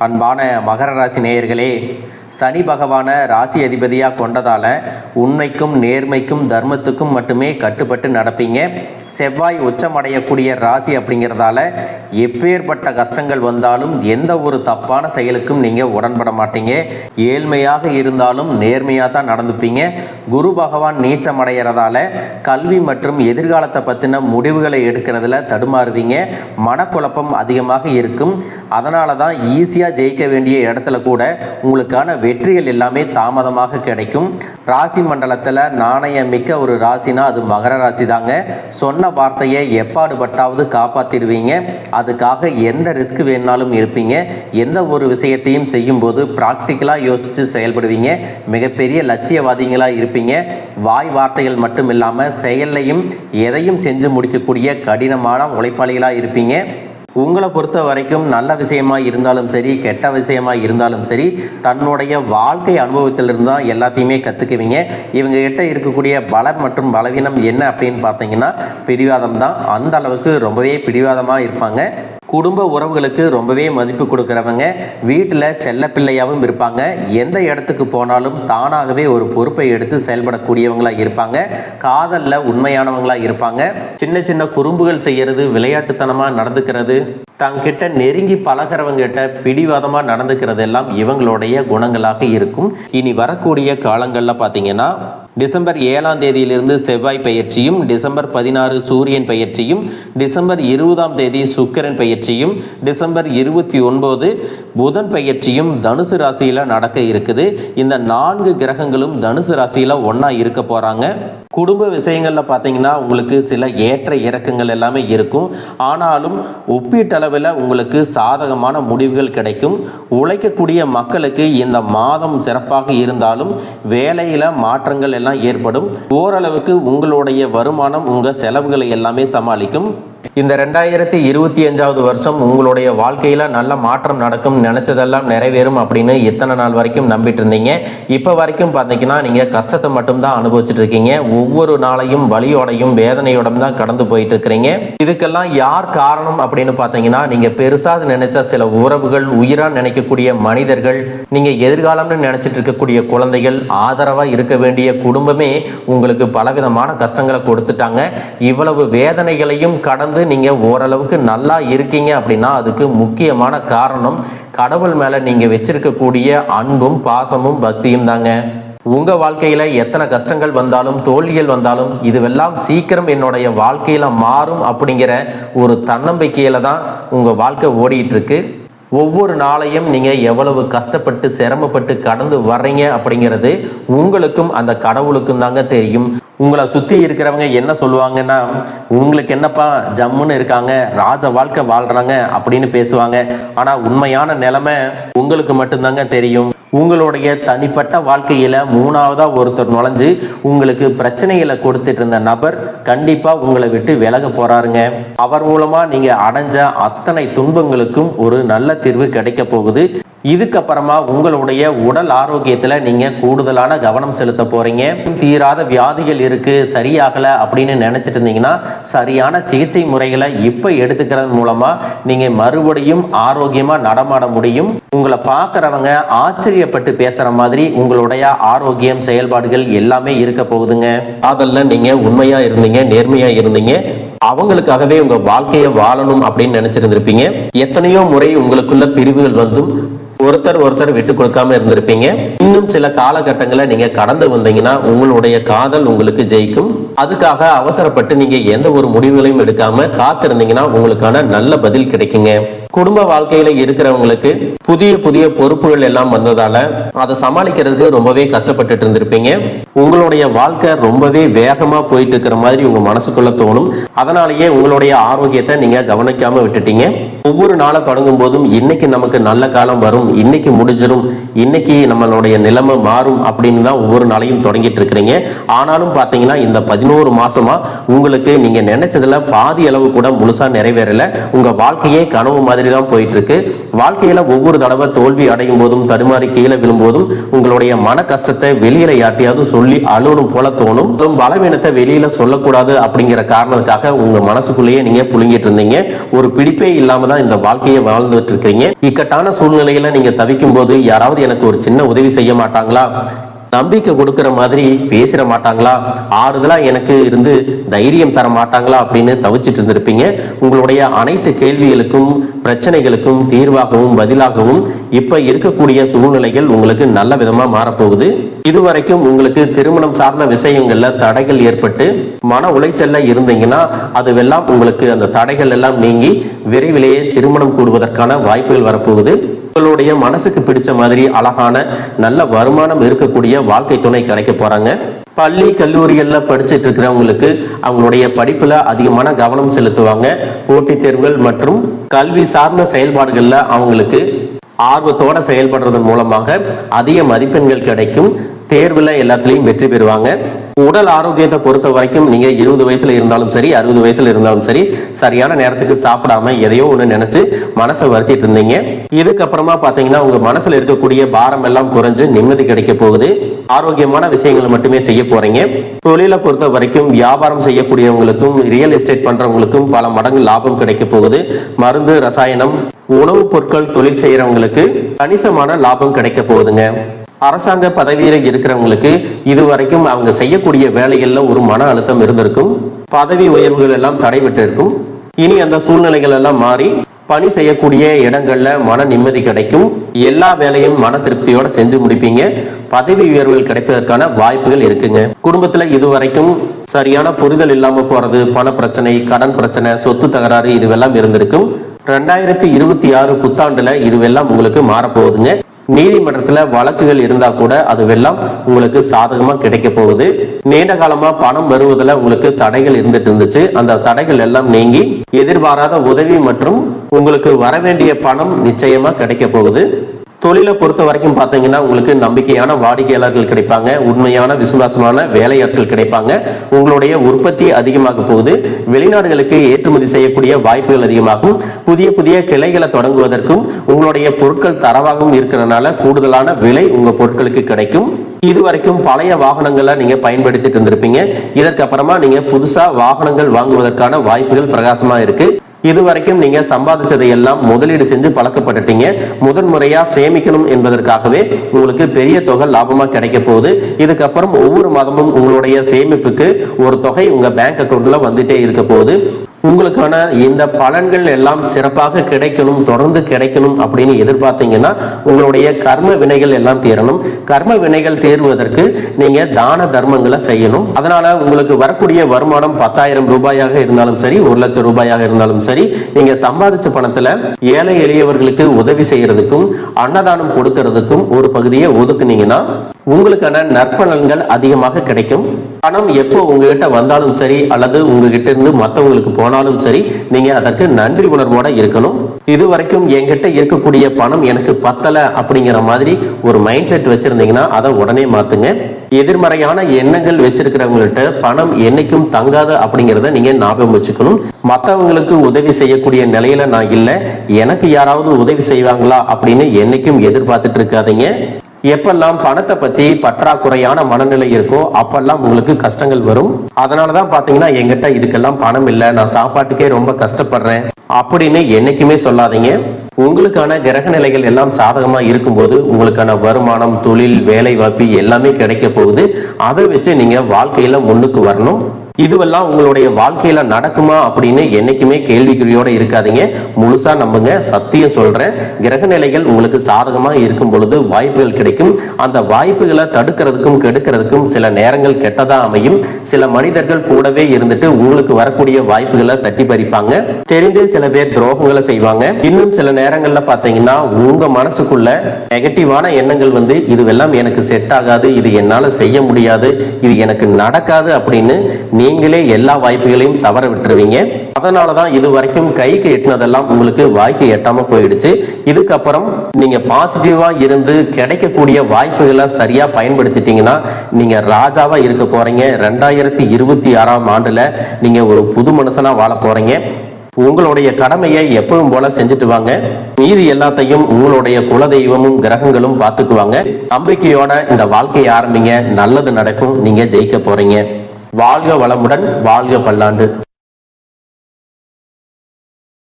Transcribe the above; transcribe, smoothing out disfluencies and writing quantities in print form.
அன்பான மகர ராசி நேயர்களே, சனி பகவான ராசி அதிபதியாக கொண்டதால் உண்மைக்கும் நேர்மைக்கும் தர்மத்துக்கும் மட்டுமே கட்டுப்பட்டு நடப்பீங்க. செவ்வாய் உச்சமடையக்கூடிய ராசி அப்படிங்கிறதால எப்பேற்பட்ட கஷ்டங்கள் வந்தாலும் எந்த ஒரு தப்பான செயலுக்கும் நீங்கள் உடன்பட மாட்டீங்க. ஏழ்மையாக இருந்தாலும் நேர்மையாக தான் நடந்துப்பீங்க. குரு பகவான் நீச்சமடைகிறதால கல்வி மற்றும் எதிர்காலத்தை பற்றின முடிவுகளை எடுக்கிறதுல தடுமாறுவீங்க. மனக்குழப்பம் அதிகமாக இருக்கும். அதனால தான் ஈஸியாக ஜெயிக்க வேண்டிய இடத்துல கூட உங்களுக்கான வெற்றிகள் எல்லாமே தாமதமாக கிடைக்கும். ராசி மண்டலத்தில் நாணயம் மிக்க ஒரு ராசினா அது மகர ராசி தாங்க. சொன்ன வார்த்தையை எப்பாடுபட்டாவது காப்பாற்றிடுவீங்க. அதுக்காக எந்த ரிஸ்க் வேணாலும் இருப்பீங்க. எந்த ஒரு விஷயத்தையும் செய்யும்போது ப்ராக்டிக்கலாக யோசித்து செயல்படுவீங்க. மிகப்பெரிய லட்சியவாதிகளாக இருப்பீங்க. வாய் வார்த்தைகள் மட்டும் இல்லாமல் செயலையும் எதையும் செஞ்சு முடிக்கக்கூடிய கடினமான உழைப்பாளிகளாக இருப்பீங்க. உங்களை பொறுத்த வரைக்கும் நல்ல விஷயமா இருந்தாலும் சரி, கெட்ட விஷயமா இருந்தாலும் சரி, தன்னுடைய வாழ்க்கை அனுபவத்திலிருந்து தான் எல்லாத்தையுமே கற்றுக்குவீங்க. இவங்க கிட்ட இருக்கக்கூடிய பலம் மற்றும் பலவீனம் என்ன அப்படின்னு பார்த்தீங்கன்னா பிடிவாதம் தான். அந்த அளவுக்கு ரொம்பவே பிடிவாதமாக இருப்பாங்க. குடும்ப உறவுகளுக்கு ரொம்பவே மதிப்பு கொடுக்குறவங்க. வீட்டில் செல்ல பிள்ளையாகவும் இருப்பாங்க. எந்த இடத்துக்கு போனாலும் தானாகவே ஒரு பொறுப்பை எடுத்து செயல்படக்கூடியவங்களாக இருப்பாங்க. காதலில் உண்மையானவங்களாக இருப்பாங்க. சின்ன சின்ன குறும்புகள் செய்கிறது, விளையாட்டுத்தனமாக நடந்துக்கிறது, தங்கிட்ட நெருங்கி பழகிறவங்கிட்ட பிடிவாதமாக நடந்துக்கிறது எல்லாம் இவங்களுடைய குணங்களாக இருக்கும். இனி வரக்கூடிய காலங்களில் பார்த்தீங்கன்னா டிசம்பர் 7ஆம் தேதியிலிருந்து செவ்வாய் பயிற்சியும், டிசம்பர் 16 சூரியன் பயிற்சியும், டிசம்பர் 20ஆம் தேதி சுக்கிரன் பயிற்சியும், டிசம்பர் 29 புதன் பயிற்சியும் தனுசு ராசியில் நடக்க இருக்குது. இந்த 4 கிரகங்களும் தனுசு ராசியில் ஒன்றா இருக்க போகிறாங்க. குடும்ப விஷயங்களில் பார்த்தீங்கன்னா உங்களுக்கு சில ஏற்ற இறக்கங்கள் எல்லாமே இருக்கும். ஆனாலும் ஒப்பீட்டளவில் உங்களுக்கு சாதகமான முடிவுகள் கிடைக்கும். உழைக்கக்கூடிய மக்களுக்கு இந்த மாதம் சிறப்பாக இருந்தாலும் வேலையில் மாற்றங்கள் எல்லாம் ஏற்படும். ஓரளவுக்கு உங்களுடைய வருமானம் உங்கள் செலவுகளை எல்லாமே சமாளிக்கும். இந்த 2025வது வருஷம் உங்களுடைய வாழ்க்கையில் நல்ல மாற்றம் நடக்கும், நினச்சதெல்லாம் நிறைவேறும் அப்படின்னு இத்தனை நாள் வரைக்கும் நம்பிட்டு இருந்தீங்க. இப்போ வரைக்கும் பார்த்தீங்கன்னா நீங்கள் கஷ்டத்தை மட்டும்தான் அனுபவிச்சுட்டு இருக்கீங்க. ஒவ்வொரு நாளையும் வலியோடையும் வேதனையோடும் தான் கடந்து போயிட்டு இருக்கிறீங்க. இதுக்கெல்லாம் யார் காரணம் அப்படின்னு பார்த்தீங்கன்னா நீங்கள் பெருசாக நினைச்ச சில உறவுகள், உயிராக நினைக்கக்கூடிய மனிதர்கள், நீங்கள் எதிர்காலம்னு நினைச்சிட்டு இருக்கக்கூடிய குழந்தைகள், ஆதரவாக இருக்க வேண்டிய குடும்பமே உங்களுக்கு பலவிதமான கஷ்டங்களை கொடுத்துட்டாங்க. இவ்வளவு வேதனைகளையும் கடந்து நீங்க ஓரளவுக்கு நல்லா இருக்கீங்க அப்படின்னா அதுக்கு முக்கியமான காரணம் கடவுள் மேல நீங்க வச்சிருக்கக்கூடிய அன்பும் பாசமும் பக்தியும் தாங்க. உங்க வாழ்க்கையில எத்தனை கஷ்டங்கள் வந்தாலும் தோல்விகள் வந்தாலும் இதுவெல்லாம் சீக்கிரம் என்னுடைய வாழ்க்கையில மாறும் அப்படிங்கிற ஒரு தன்னம்பிக்கையில தான் உங்க வாழ்க்கை ஓடிட்டு இருக்கு. ஒவ்வொரு நாளையும் நீங்கள் எவ்வளவு கஷ்டப்பட்டு சிரமப்பட்டு கடந்து வர்றீங்க அப்படிங்கிறது உங்களுக்கும் அந்த கடவுளுக்கும் தாங்க தெரியும். உங்களை சுற்றி இருக்கிறவங்க என்ன சொல்லுவாங்கன்னா, உங்களுக்கு என்னப்பா ஜம்முன்னு இருக்காங்க, ராஜ வாழ்க்கை வாழ்கிறாங்க அப்படின்னு பேசுவாங்க. ஆனால் உண்மையான நிலைமை உங்களுக்கு மட்டும்தாங்க தெரியும். உங்களுடைய தனிப்பட்ட வாழ்க்கையில் 3ஆவதாக ஒருத்தர் நுழைஞ்சு உங்களுக்கு பிரச்சனைகளை கொடுத்துட்டு இருந்த நபர் கண்டிப்பாக உங்களை விட்டு விலக போகிறாருங்க. அவர் மூலமாக நீங்கள் அடைஞ்ச அத்தனை துன்பங்களுக்கும் ஒரு நல்ல தீர்வு கிடைக்க போகுது. இதுக்கப்புறமா உங்களுடைய உடல் ஆரோக்கியத்தில் நீங்கள் கூடுதலான கவனம் செலுத்த போகிறீங்க. தீராத வியாதிகள் இருக்குது, சரியாகலை அப்படின்னு நினச்சிட்டு இருந்தீங்கன்னா சரியான சிகிச்சை முறைகளை இப்போ எடுத்துக்கிறது மூலமாக நீங்கள் மறுபடியும் ஆரோக்கியமாக நடமாட முடியும். உங்களை பார்க்குறவங்க ஆச்சரியப்பட்டு பேசுகிற மாதிரி உங்களுடைய ஆரோக்கியம், செயல்பாடுகள் எல்லாமே இருக்க போகுதுங்க. அதெல்லாம் நீங்கள் உண்மையாக இருந்தீங்க, நேர்மையாக இருந்தீங்க, அவங்களுக்காகவே உங்க வாழ்க்கையை வாழணும் அப்படின்னு நினைச்சிருந்திருப்பீங்க. எத்தனையோ முறை உங்களுக்குள்ள பிரிவுகள் வந்தும் ஒருத்தர் விட்டு கொடுக்காம இருந்திருப்பீங்க. இன்னும் சில காலகட்டங்களை நீங்க கடந்து வந்தீங்கன்னா உங்களுடைய காதல் உங்களுக்கு ஜெயிக்கும். அதுக்காக அவசரப்பட்டு நீங்க எந்த ஒரு முடிவுகளையும் எடுக்காம காத்திருந்தீங்கன்னா உங்களுக்கான நல்ல பதில் கிடைக்குங்க. குடும்ப வாழ்க்கையில இருக்கிறவங்களுக்கு புதிய பொறுப்புகள் எல்லாம் வந்ததால அதை சமாளிக்கிறதுக்கு ரொம்பவே கஷ்டப்பட்டு இருந்திருப்பீங்க. உங்களுடைய வாழ்க்கை ரொம்பவே வேகமா போயிட்டு இருக்கிற மாதிரி உங்க மனசுக்குள்ள தோணும். அதனாலேயே உங்களுடைய ஆரோக்கியத்தை நீங்க கவனிக்காம விட்டுட்டீங்க. ஒவ்வொரு நாளை தொடங்கும் போதும் இன்னைக்கு நமக்கு நல்ல காலம் வரும், இன்னைக்கு முடிஞ்சிடும், இன்னைக்கு நம்மளுடைய நிலைமை மாறும் அப்படின்னு தான் ஒவ்வொரு நாளையும் தொடங்கிட்டு இருக்கிறீங்க. ஆனாலும் பாத்தீங்கன்னா இந்த 11 மாசமா உங்களுக்கு நீங்க நினைச்சதுல பாதி அளவு கூட முழுசா நிறைவேறல. உங்க வாழ்க்கையே கனவு மாதிரி மாதிரி தான் போயிட்டு இருக்கு. வாழ்க்கையில ஒவ்வொரு தடவை தோல்வி அடையும் போதும் தடுமாறி கீழே விழும்போதும் உங்களுடைய மன கஷ்டத்தை வெளியில யார்ட்டையாவது சொல்லி அழுவணும் போல தோணும். பலவீனத்தை வெளியில சொல்லக்கூடாது அப்படிங்கிற காரணத்துக்காக உங்க மனசுக்குள்ளேயே நீங்க புழுங்கிட்டு இருந்தீங்க. ஒரு பிடிப்பே இல்லாம தான் இந்த வாழ்க்கையை வாழ்ந்துட்டு இருக்கீங்க. இக்கட்டான சூழ்நிலையில நீங்க தவிக்கும் போது யாராவது எனக்கு ஒரு சின்ன உதவி செய்ய மாட்டாங்களா, நம்பிக்கை கொடுக்கிற மாதிரி பேசிட மாட்டாங்களா, ஆறுதலா எனக்கு இருந்து தைரியம் தர மாட்டாங்களா அப்படின்னு தவிச்சிட்டு இருந்திருப்பீங்க. உங்களுடைய அனைத்து கேள்விகளுக்கும் பிரச்சனைகளுக்கும் தீர்வாகவும் பதிலாகவும் இப்ப இருக்கக்கூடிய சூழ்நிலைகள் உங்களுக்கு நல்ல விதமா மாறப்போகுது. இதுவரைக்கும் உங்களுக்கு திருமணம் சார்ந்த விஷயங்கள்ல தடைகள் ஏற்பட்டு மன உளைச்சல்ல இருந்தீங்கன்னா அதுவெல்லாம் உங்களுக்கு அந்த தடைகள் எல்லாம் நீங்கி விரைவிலேயே திருமணம் கூடுவதற்கான வாய்ப்புகள் வரப்போகுது. உங்களுடைய மனசுக்கு பிடிச்ச மாதிரி அழகான நல்ல வருமானம் இருக்கக்கூடிய வாழ்க்கை துணை கிடைக்க போறாங்க. பள்ளி கல்லூரிகள்ல படிச்சுட்டு இருக்கிறவங்களுக்கு அவங்களுடைய படிப்புல அதிகமான கவனம் செலுத்துவாங்க. போட்டித் தேர்வுகள் மற்றும் கல்வி சார்ந்த செயல்பாடுகள்ல அவங்களுக்கு ஆர்வத்தோட செயல்படுறதன் மூலமாக அதிக மதிப்பெண்கள் கிடைக்கும். தேர்வுல எல்லாத்துலயும் வெற்றி பெறுவாங்க. உடல் ஆரோக்கியத்தை பொறுத்த வரைக்கும் நீங்க 20 வயசுல இருந்தாலும் சரி 60 வயசுல இருந்தாலும் சரி சரியான நேரத்துக்கு சாப்பிடாம எதையோ ஒண்ணு நினைச்சு மனசை வருத்திட்டு இருந்தீங்க. இதுக்கப்புறமா பாத்தீங்கன்னா உங்க மனசுல இருக்கக்கூடிய பாரம் எல்லாம் குறைஞ்சு நிம்மதி கிடைக்க போகுது. ஆரோக்கியமான விஷயங்களை மட்டுமே செய்ய போறீங்க. தொழிலை பொறுத்த வரைக்கும் வியாபாரம் செய்யக்கூடியவங்களுக்கும் ரியல் எஸ்டேட் பண்றவங்களுக்கும் பல மடங்கு லாபம் கிடைக்க போகுது. மருந்து ரசாயனம் உணவுப் பொருட்கள் தொழில் செய்யறவங்களுக்கு கணிசமான லாபம் கிடைக்க போகுதுங்க. அரசாங்க பதவியில இருக்கிறவங்களுக்கு இதுவரைக்கும் அவங்க செய்யக்கூடிய வேலைகள்ல ஒரு மன அழுத்தம் இருந்திருக்கும். பதவி உயர்வுகள் எல்லாம் தடைபட்டு இருக்கும். இனி அந்த சூழ்நிலைகள் எல்லாம் மாறி பணி செய்யக்கூடிய இடங்கள்ல மன நிம்மதி கிடைக்கும். எல்லா வேலையும் மன திருப்தியோட செஞ்சு முடிப்பீங்க. பதவி உயர்வுகள் கிடைப்பதற்கான வாய்ப்புகள் இருக்குங்க. குடும்பத்துல இதுவரைக்கும் சரியான புரிதல் இல்லாம போறது, பண பிரச்சனை, கடன் பிரச்சனை, சொத்து தகராறு இதுவெல்லாம் இருந்திருக்கும். 2026 புத்தாண்டுல இதுவெல்லாம் உங்களுக்கு மாறப்போகுதுங்க. நீதிமன்றத்துல வழக்குகள் இருந்தா கூட அதுவெல்லாம் உங்களுக்கு சாதகமா கிடைக்க போகுது. நீண்ட காலமா பணம் வருவதில் உங்களுக்கு தடைகள் இருந்துட்டு இருந்துச்சு. அந்த தடைகள் எல்லாம் நீங்கி எதிர்பாராத உதவி மற்றும் உங்களுக்கு வர வேண்டிய பணம் நிச்சயமா கிடைக்க போகுது. தொழிலை பொறுத்த வரைக்கும் பாத்தீங்கன்னா உங்களுக்கு நம்பிக்கையான வாடிக்கையாளர்கள் கிடைப்பாங்க. உண்மையான விசுவாசமான வேலையாட்கள் கிடைப்பாங்க. உங்களுடைய உற்பத்தி அதிகமாக போகுது. வெளிநாடுகளுக்கு ஏற்றுமதி செய்யக்கூடிய வாய்ப்புகள் அதிகமாகும். புதிய புதிய கிளைகளை தொடங்குவதற்கும் உங்களுடைய பொருட்கள் தரவாகவும் இருக்கிறதுனால கூடுதலான விலை உங்க பொருட்களுக்கு கிடைக்கும். இதுவரைக்கும் பழைய வாகனங்களை நீங்க பயன்படுத்திட்டு இருந்திருப்பீங்க. இதற்கு அப்புறமா நீங்க புதுசா வாகனங்கள் வாங்குவதற்கான வாய்ப்புகள் பிரகாசமா இருக்கு. இதுவரைக்கும் நீங்க சம்பாதிச்சதை எல்லாம் முதலீடு செஞ்சு பழக்கப்பட்டுட்டீங்க. முதன்முறையா சேமிக்கணும் என்பதற்காகவே உங்களுக்கு பெரிய தொகை லாபமா கிடைக்க போகுது. இதுக்கப்புறம் ஒவ்வொரு மாதமும் உங்களுடைய சேமிப்புக்கு ஒரு தொகை உங்க பேங்க் அக்கௌண்ட்ல வந்துட்டே இருக்க போகுது. உங்களுக்கான இந்த பலன்கள் எல்லாம் சிறப்பாக கிடைக்கணும், தொடர்ந்து கிடைக்கணும் அப்படின்னு எதிர்பார்த்தீங்கன்னா உங்களுடைய கர்ம வினைகள் எல்லாம் தீரணும். கர்ம வினைகள் தீர்வதற்கு நீங்க தான தர்மங்களை செய்யணும். அதனால உங்களுக்கு வரக்கூடிய வருமானம் 10,000 ரூபாயாக இருந்தாலும் சரி, 1,00,000 ரூபாயாக இருந்தாலும் சரி, நீங்க சம்பாதிச்ச பணத்துல ஏழை எளியவர்களுக்கு உதவி செய்யறதுக்கும் அன்னதானம் கொடுக்கறதுக்கும் ஒரு பகுதியை ஒதுக்குனீங்கன்னா உங்களுக்கான நற்பலன்கள் அதிகமாக கிடைக்கும். பணம் எப்போ உங்ககிட்ட வந்தாலும் சரி அல்லது உங்ககிட்ட இருந்து மற்றவங்களுக்கு போனாலும் சரி, நீங்க அதற்கு நன்றி உணர்வோட இருக்கணும். இதுவரைக்கும் என்கிட்ட இருக்கக்கூடிய பணம் எனக்கு பத்தல அப்படிங்கிற மாதிரி ஒரு மைண்ட் செட் வச்சிருந்தீங்கன்னா அதை உடனே மாத்துங்க. எதிர்மறையான எண்ணங்கள் வச்சிருக்கிறவங்கள்ட்ட பணம் என்னைக்கும் தங்காது அப்படிங்கிறத நீங்க ஞாபகம் வச்சுக்கணும். மற்றவங்களுக்கு உதவி செய்யக்கூடிய நிலையில நான் இல்லை, எனக்கு யாராவது உதவி செய்வாங்களா அப்படின்னு என்னைக்கும் எதிர்பார்த்துட்டு இருக்காதீங்க. எப்பெல்லாம் பணத்தை பத்தி பற்றாக்குறையான மனநிலை இருக்கோ அப்பெல்லாம் உங்களுக்கு கஷ்டங்கள் வரும். அதனாலதான் பாத்தீங்கன்னா என்கிட்ட இதுக்கெல்லாம் பணம் இல்லை, நான் சாப்பாட்டுக்கே ரொம்ப கஷ்டப்படுறேன் அப்படின்னு என்னைக்குமே சொல்லாதீங்க. உங்களுக்கான கிரக நிலைகள் எல்லாம் சாதகமா இருக்கும்போது உங்களுக்கான வருமானம், தொழில், வேலை வாய்ப்பு எல்லாமே கிடைக்க போகுது. அதை வச்சு நீங்க வாழ்க்கையில முன்னுக்கு வரணும். இதுவெல்லாம் உங்களுடைய வாழ்க்கையில நடக்குமா அப்படின்னு என்னைக்குமே கேள்விக்குறியோட இருக்காதீங்க. முழுசா நம்புங்க. சத்தியம் சொல்றேன், கிரக நிலைகள் உங்களுக்கு சாதகமா இருக்கும் பொழுது வாய்ப்புகள் கிடைக்கும். அந்த வாய்ப்புகளை தடுக்கிறதுக்கும் கெடுக்கிறதுக்கும் சில நேரங்கள் கெட்டதா அமையும். சில மனிதர்கள் கூடவே இருந்துட்டு உங்களுக்கு வரக்கூடிய வாய்ப்புகளை தட்டி பறிப்பாங்க. தெரிஞ்சே சில பேர் துரோகங்களை செய்வாங்க. இன்னும் சில நேரங்கள்ல பாத்தீங்கன்னா உங்க மனசுக்குள்ள நெகட்டிவான எண்ணங்கள் வந்து இதுவெல்லாம் எனக்கு செட் ஆகாது, இது என்னால செய்ய முடியாது, இது எனக்கு நடக்காது அப்படின்னு நீங்களே எல்லா வாய்ப்புகளையும் தவற விட்டுருவீங்க. அதனாலதான் இது வரைக்கும் கைக்கு எட்டினதெல்லாம் உங்களுக்கு வாய்க்கு எட்டாம போயிடுச்சு. இதுக்கப்புறம் நீங்க பாசிட்டிவா இருந்து கிடைக்கக்கூடிய வாய்ப்புகளை சரியா பயன்படுத்திட்டீங்கன்னா நீங்க ராஜாவா இருக்க போறீங்க. 2026ஆம் ஆண்டுல நீங்க ஒரு புது மனுஷனா வாழ போறீங்க. உங்களுடைய கடமையை எப்பவும் போல செஞ்சுட்டு வாங்க. மீதி எல்லாத்தையும் உங்களுடைய குலதெய்வமும் கிரகங்களும் பார்த்துக்குவாங்க. நம்பிக்கையோட இந்த வாழ்க்கையை ஆரம்பிங்க. நல்லது நடக்கும். நீங்க ஜெயிக்க போறீங்க. வாழ்க வளமுடன், வாழ்க பல்லாண்டு.